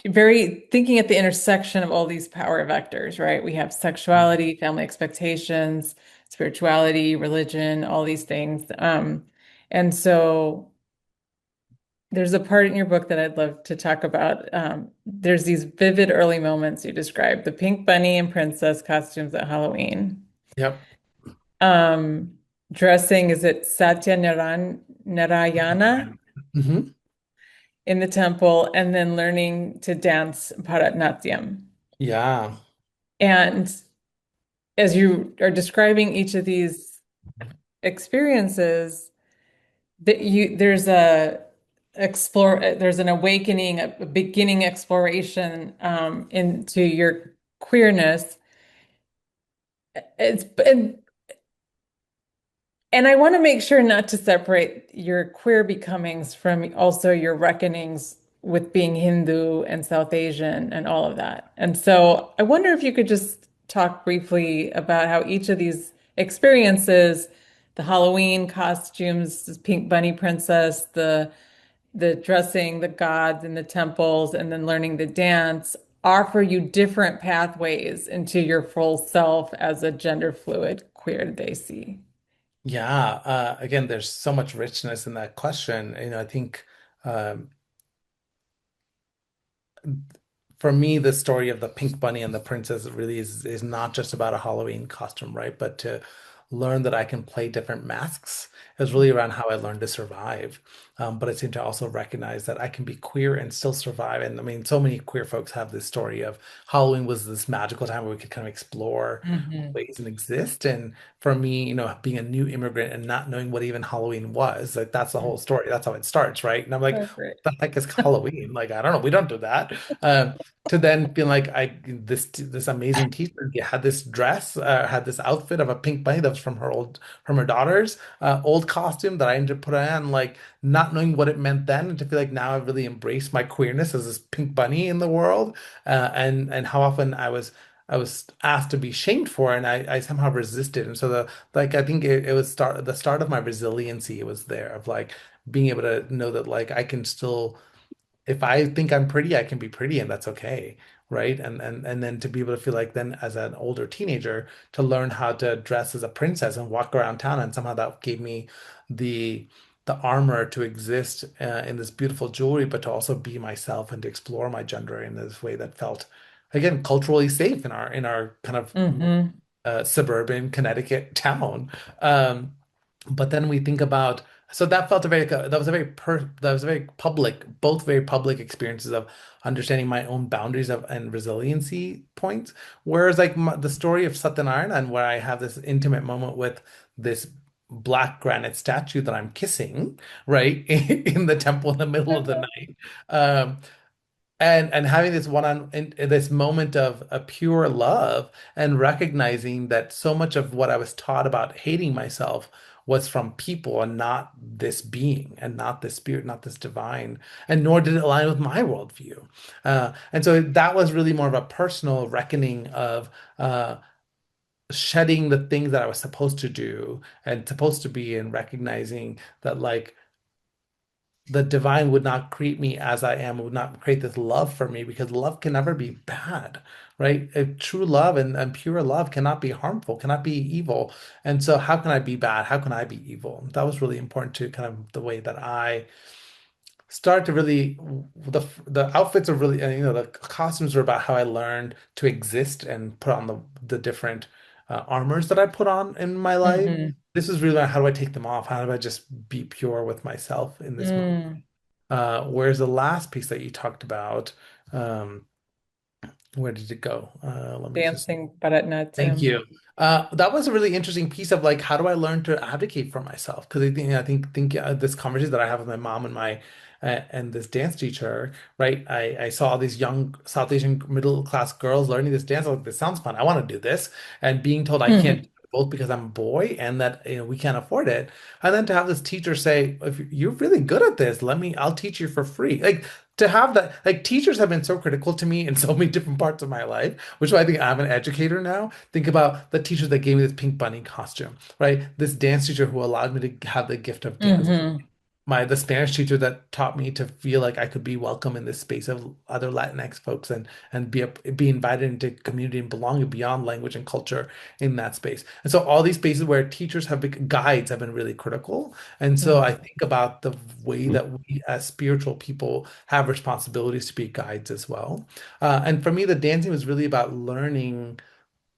very thinking at the intersection of all these power vectors, right? We have sexuality, family expectations, spirituality, religion, all these things. And so there's a part in your book that I'd love to talk about. There's these vivid early moments you describe, the pink bunny and princess costumes at Halloween. Yep. Um, Dressing, is it Narayana Hmm. in the temple, and then learning to dance Bharatanatyam. Yeah. And as you are describing each of these experiences, there's an awakening, a beginning exploration into your queerness. It's and I want to make sure not to separate your queer becomings from also your reckonings with being Hindu and South Asian and all of that. And so I wonder if you could just talk briefly about how each of these experiences, the Halloween costumes, the Pink Bunny Princess, the dressing, the gods in the temples, and then learning the dance, offer you different pathways into your full self as a gender fluid queer they see. Yeah. Again, there's so much richness in that question. I think um, for me, the story of the pink bunny and the princess really is not just about a Halloween costume, right? But to learn that I can play different masks is really around how I learned to survive. But I seem to also recognize that I can be queer and still survive. And I mean, so many queer folks have this story of Halloween was this magical time where we could kind of explore Hmm. ways and exist. And for me, being a new immigrant and not knowing what even Halloween was, like that's the whole story. That's how it starts, right? And I'm like, Oh, what great. the heck is Halloween? Like, I don't know. We don't do that. Um, to then feel like this amazing teacher had this dress, had this outfit of a pink bunny that was from her daughter's old costume that I ended up putting on, like not knowing what it meant then, and to feel like now I've really embraced my queerness as this pink bunny in the world, and how often I was asked to be shamed for it, and I somehow resisted. And so I think it was the start of my resiliency. It was there of like being able to know that like I can still, if I think I'm pretty, I can be pretty, and that's okay, right? And then to be able to feel like then as an older teenager to learn how to dress as a princess and walk around town, and somehow that gave me the the armor to exist in this beautiful jewelry, but to also be myself and to explore my gender in this way that felt again culturally safe in our kind of Hmm. suburban Connecticut town. Um, but then we think about, so that felt a very that was a very public, both very public experiences of understanding my own boundaries of and resiliency points. Whereas like the story of Satyanarayana, and where I have this intimate moment with this black granite statue that I'm kissing, right, in the temple in the middle of the night. Um, and having this in this moment of a pure love, and recognizing that so much of what I was taught about hating myself was from people and not this being and not this spirit, not this divine, and nor did it align with my worldview. And so that was really more of a personal reckoning of shedding the things that I was supposed to do and supposed to be, and recognizing that like the divine would not create me as I am, would not create this love for me, because love can never be bad, right? True love and pure love cannot be harmful, cannot be evil. And so, how can I be bad? How can I be evil? That was really important to kind of the way that I start to really, the outfits are really, and the costumes are about how I learned to exist and put on the different armors that I put on in my life. Hmm. This is really how do I take them off? How do I just be pure with myself in this moment? Mm. Whereas the last piece that you talked about, um, where did it go? Let me just Dancing thank Bharatanatyam. you. That was a really interesting piece of like, how do I learn to advocate for myself? Because I think this conversation that I have with my mom and and this dance teacher, right? I saw all these young South Asian middle class girls learning this dance. I was like, this sounds fun. I want to do this. And being told I can't do Mhm. it both because I'm a boy and that we can't afford it. And then to have this teacher say, if you're really good at this, I'll teach you for free. Like to have that, like teachers have been so critical to me in so many different parts of my life, which is why I think I'm an educator now. Think about the teachers that gave me this pink bunny costume, right? This dance teacher who allowed me to have the gift of dance, Mhm. the Spanish teacher that taught me to feel like I could be welcome in this space of other Latinx folks and be invited into community and belonging beyond language and culture in that space. And so all these spaces where teachers have been guides have been really critical. And so I Mhm. think about the way that we as spiritual people have responsibilities to be guides as well. And for me, the dancing was really about learning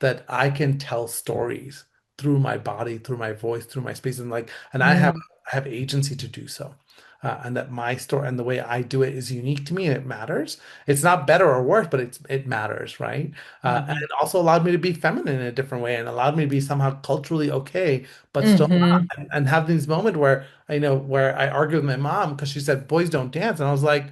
that I can tell stories through my body, through my voice, through my space, and Mhm. I have agency to do so. And that my story and the way I do it is unique to me and it matters. It's not better or worse, but it matters, right? And Mhm. it also allowed me to be feminine in a different way and allowed me to be somehow culturally okay, but still Mhm. not. And have these moments where where I argue with my mom because she said boys don't dance, and I was like,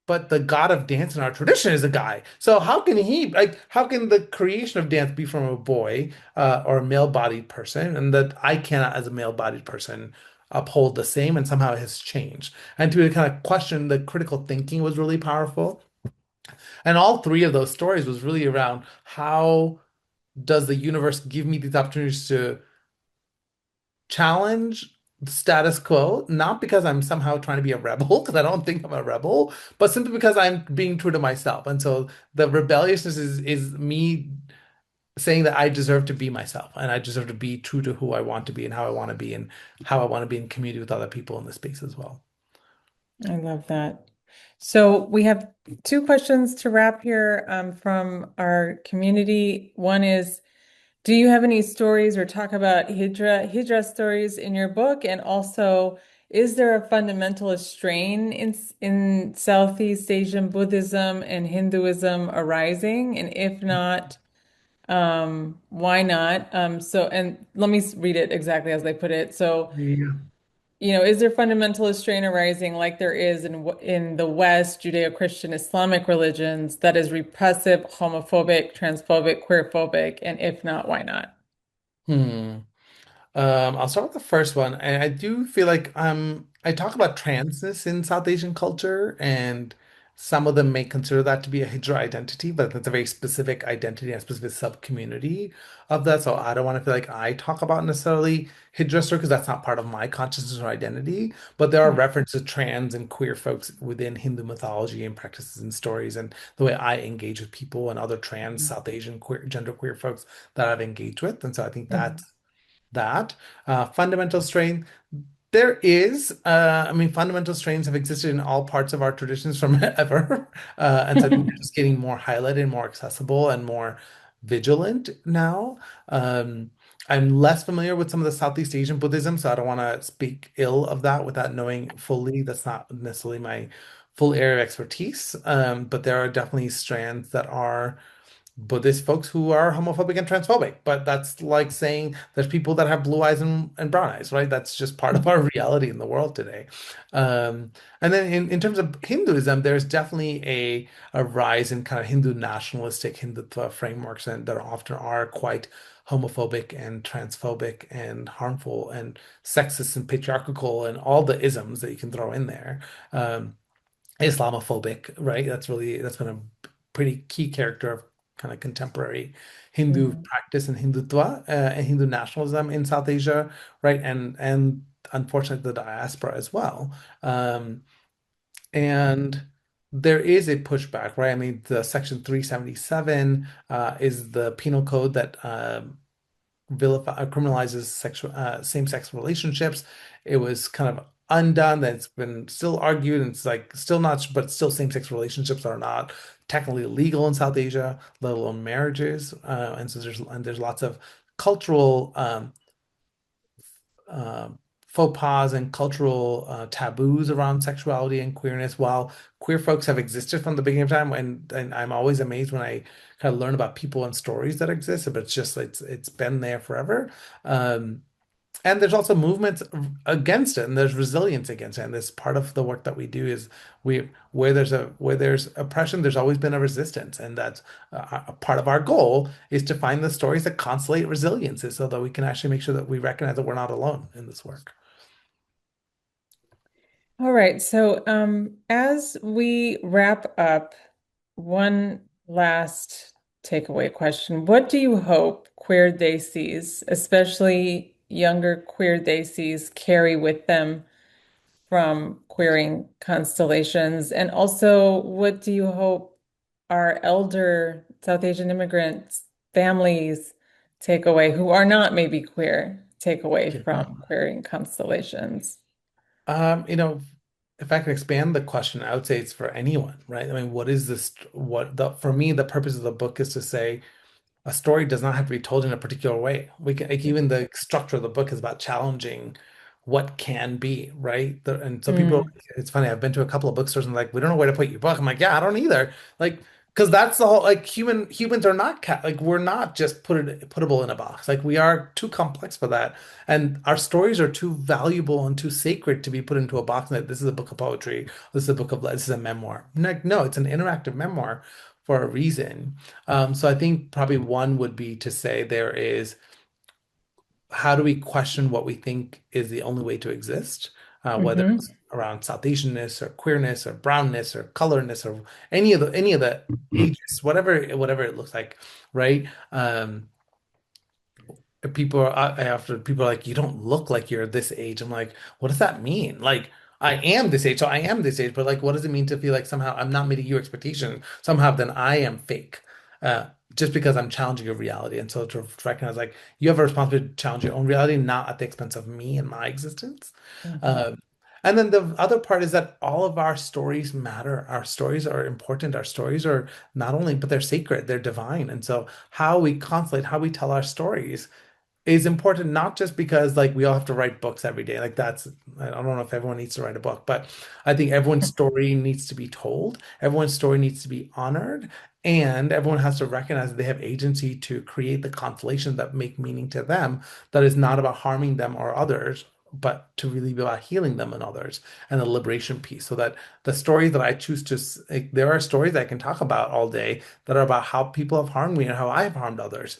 but the god of dance in our tradition is a guy. So how can the creation of dance be from a boy or a male-bodied person, and that I cannot, as a male-bodied person, uphold the same, and somehow it has changed. And to kind of question the critical thinking was really powerful. And all three of those stories was really around how does the universe give me these opportunities to challenge the status quo, not because I'm somehow trying to be a rebel, because I don't think I'm a rebel, but simply because I'm being true to myself. And so the rebelliousness is me saying that I deserve to be myself and I deserve to be true to who I want to be and how I want to be and how I want to be in community with other people in the space as well. I love that. So we have two questions to wrap here from our community. One is, do you have any stories or talk about Hijra stories in your book? And also, is there a fundamentalist strain in Southeast Asian Buddhism and Hinduism arising? And if not, why not? And let me read it exactly as they put it. So, Yeah. is there fundamentalist strain arising like there is in the West, Judeo-Christian Islamic religions that is repressive, homophobic, transphobic, queerphobic? And if not, why not? Hmm. I'll start with the first one. And I do feel like I talk about transness in South Asian culture, and some of them may consider that to be a Hijra identity, but that's a very specific identity and a specific sub-community of that. So I don't want to feel like I talk about necessarily Hijra story because that's not part of my consciousness or identity. But there are references to trans and queer folks within Hindu mythology and practices and stories, and the way I engage with people and other trans South Asian queer genderqueer folks that I've engaged with. And so I think Mhm. that's that. Fundamental strain, there is, I mean, fundamental strains have existed in all parts of our traditions from ever. And so I think they're just getting more highlighted, more accessible, and more vigilant now. Um, I'm less familiar with some of the Southeast Asian Buddhism, so I don't want to speak ill of that without knowing fully. That's not necessarily my full area of expertise. But there are definitely strands that are Buddhist folks who are homophobic and transphobic. But that's like saying there's people that have blue eyes and brown eyes, right? That's just part of our reality in the world today. Um, and then in terms of Hinduism, there's definitely a rise in kind of Hindu nationalistic Hindutva frameworks and that often are quite homophobic and transphobic and harmful and sexist and patriarchal and all the isms that you can throw in there. Um, Islamophobic, right? That's been a pretty key character of kind of contemporary Hindu Mhm. practice and Hindutva and Hindu nationalism in South Asia, right? And unfortunately the diaspora as well. And there is a pushback, right? I mean, the Section 377 is the penal code that criminalizes sexual same-sex relationships. It was kind of undone. That's been still argued, and it's like still not, but still same-sex relationships are not technically legal in South Asia, let alone marriages. And so there's lots of cultural uh, faux pas and cultural taboos around sexuality and queerness. While queer folks have existed from the beginning of time, and I'm always amazed when I kind of learn about people and stories that exist, but it's been there forever. Um, And there's also movements against it, and there's resilience against it. And this part of the work that we do is we where there's oppression, there's always been a resistance, and that's a part of our goal is to find the stories that constellate resiliences, so that we can actually make sure that we recognize that we're not alone in this work. All right. So, as we wrap up, one last takeaway question. What do you hope queer Daisies, especially younger queer Daisies, carry with them from queering constellations? And also, what do you hope our elder South Asian immigrants, families take away who are not maybe queer, take away from queering constellations? You know, if I could expand the question, I would say it's for anyone, right? I mean, what is this? For me, the purpose of the book is to say a story does not have to be told in a particular way. We can, like, even the structure of the book is about challenging what can be, right? And so people, Mm, it's funny, I've been to a couple of bookstores and like, we don't know where to put your book. I'm like, yeah, I don't either. Like, because that's the whole, like, humans are not like, we're not just puttable in a box. Like, we are too complex for that. And our stories are too valuable and too sacred to be put into a box. And this is a book of poetry. This is a memoir. Like, no, it's an interactive memoir for a reason. So I think probably one would be to say there is, how do we question what we think is the only way to exist, whether hmm it's around South Asianness or queerness or brownness or colorness or any of the ages, whatever it looks like, right? People are like, you don't look like you're this age. I'm like, what does that mean? Like, I am this age, so I am this age, but like, what does it mean to feel like somehow I'm not meeting your expectation? Somehow then I am fake, just because I'm challenging your reality. And so to recognize, like, you have a responsibility to challenge your own reality, not at the expense of me and my existence. hmm Um, and then the other part is that all of our stories matter. Our stories are important. Our stories are not only, but they're sacred, they're divine. And so how we constellate, how we tell our stories is important, not just because like we all have to write books every day. Like, that's, I don't know if everyone needs to write a book, but I think everyone's story needs to be told. Everyone's story needs to be honored. And everyone has to recognize that they have agency to create the constellations that make meaning to them, that is not about harming them or others, but to really be about healing them and others, and the liberation piece. So that the stories that I choose to, like, there are stories I can talk about all day that are about how people have harmed me and how I have harmed others.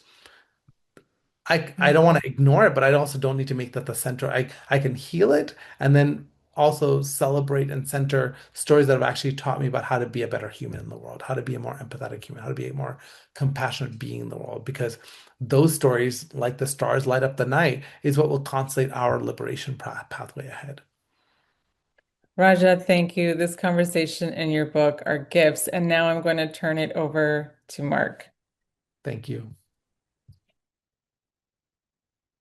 I don't want to ignore it, but I also don't need to make that the center. I can heal it and then also celebrate and center stories that have actually taught me about how to be a better human in the world, how to be a more empathetic human, how to be a more compassionate being in the world. Because those stories, like the stars light up the night, is what will constellate our liberation pathway ahead. Raja, thank you. This conversation and your book are gifts. And now I'm going to turn it over to Mark. Thank you.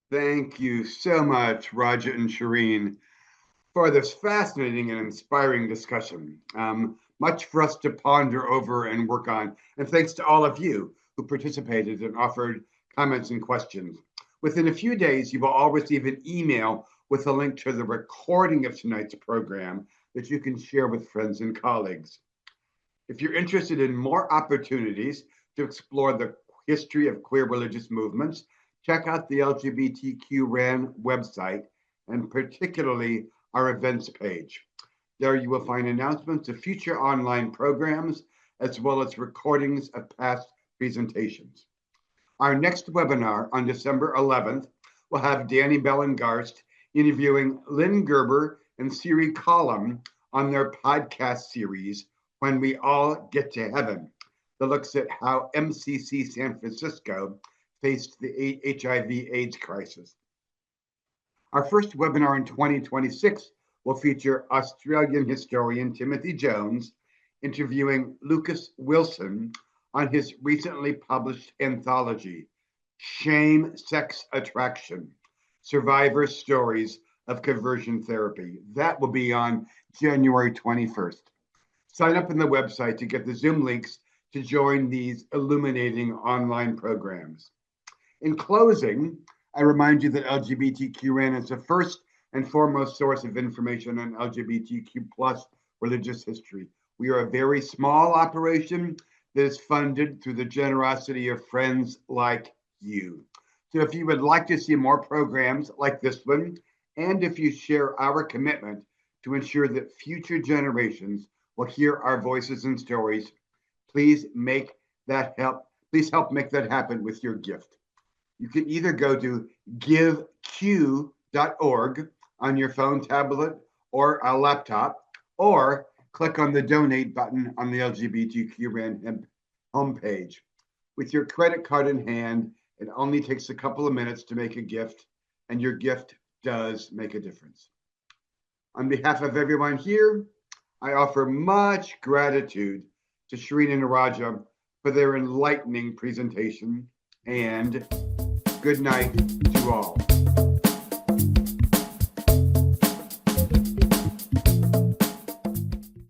Thank you so much, Raja and Shireen, for this fascinating and inspiring discussion. Much for us to ponder over and work on. And thanks to all of you who participated and offered comments and questions. Within a few days, you will all receive an email with a link to the recording of tonight's program that you can share with friends and colleagues. If you're interested in more opportunities to explore the history of queer religious movements, check out the LGBTQ RAN website, and particularly our events page. There you will find announcements of future online programs, as well as recordings of past presentations. Our next webinar on December 11th will have Danny Bellengarst interviewing Lynn Gerber and Siri Collum on their podcast series, When We All Get to Heaven, that looks at how MCC San Francisco faced the HIV/AIDS crisis. Our first webinar in 2026 will feature Australian historian Timothy Jones interviewing Lucas Wilson on his recently published anthology, Shame, Sex, Attraction, Survivor Stories of Conversion Therapy. That will be on January 21st. Sign up on the website to get the Zoom links to join these illuminating online programs. In closing, I remind you that LGBTQN is the first and foremost source of information on LGBTQ plus religious history. We are a very small operation that is funded through the generosity of friends like you. So if you would like to see more programs like this one, and if you share our commitment to ensure that future generations will hear our voices and stories, please please help make that happen with your gift. You can either go to giveq.org on your phone, tablet, or a laptop, or click on the donate button on the LGBTQ Rand homepage. With your credit card in hand, it only takes a couple of minutes to make a gift, and your gift does make a difference. On behalf of everyone here, I offer much gratitude to Shireen and Raja for their enlightening presentation, and good night to all.